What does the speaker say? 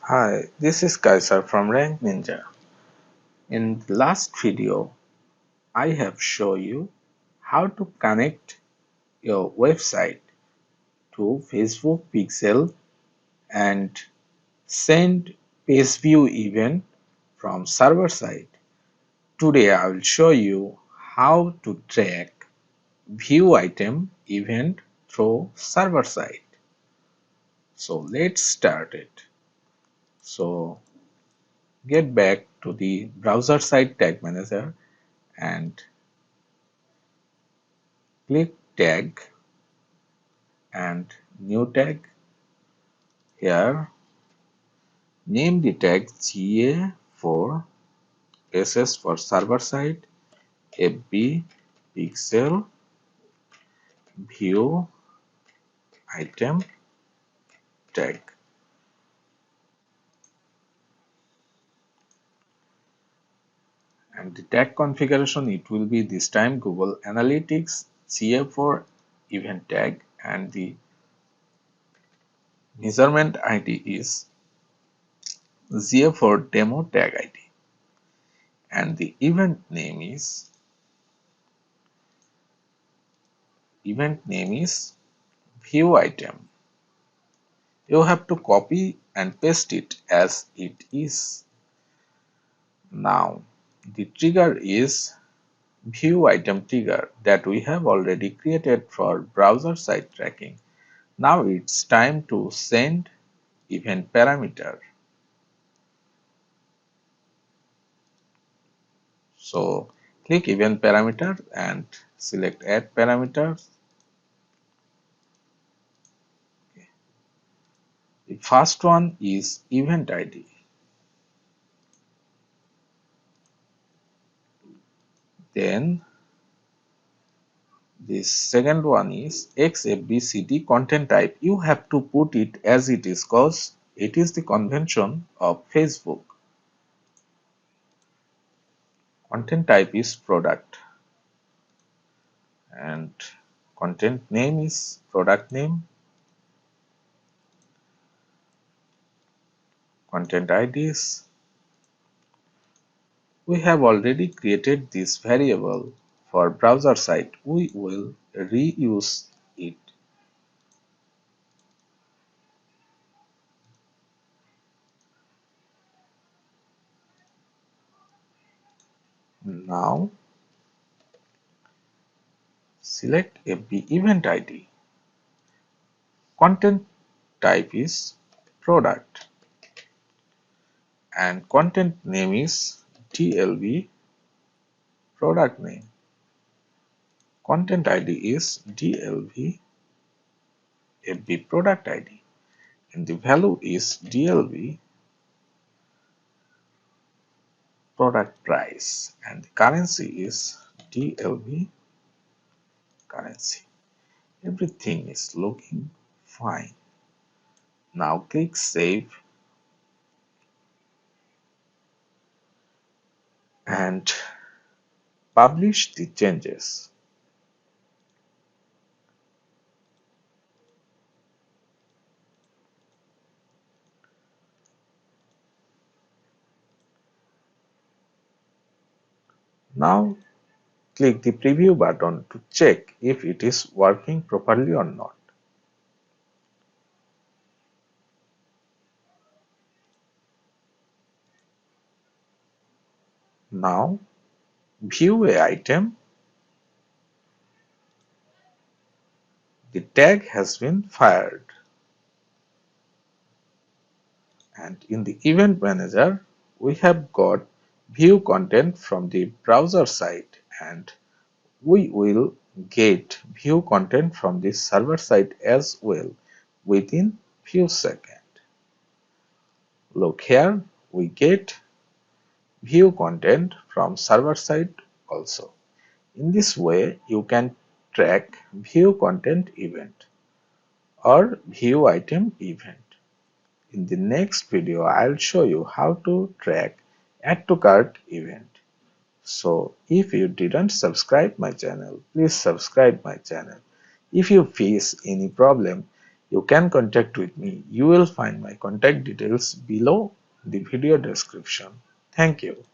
Hi, this is Kaisar from Rank Ninja. In the last video, I have shown you how to connect your website to Facebook Pixel and send page view event from server side. Today I will show you how to track view item event through server side. So let's start it. So get back to the browser side tag manager and click tag and new tag. Here name the tag GA for SS for server side, FB pixel view item tag, and the tag configuration, it will be this time Google Analytics GA for event tag, and the measurement ID is GA for demo tag ID, and the event name is view item. You have to copy and paste it as it is. Now the trigger is view item trigger that we have already created for browser side tracking. Now it's time to send event parameter. So click event parameter and select add parameters. The first one is event ID. Then the second one is XFBCD content type. You have to put it as it is because it is the convention of Facebook. Content type is product and content name is product name. Content IDs. We have already created this variable for browser site. We will reuse it. Now select FB event ID. Content type is product and content name is DLV product name. Content ID is DLV FB product ID and the value is DLV product price and the currency is DLV currency. Everything is looking fine. Now click save and publish the changes. Now click the preview button to check if it is working properly or not. Now view a item. The tag has been fired. And in the event manager, we have got view content from the browser side and we will get view content from the server side as well within few seconds. Look here, we get view content from server side also. In this way, you can track view content event or view item event. In the next video, I'll show you how to track add to cart event. So if you didn't subscribe my channel, please subscribe my channel. If you face any problem, you can contact with me. You will find my contact details below the video description. Thank you.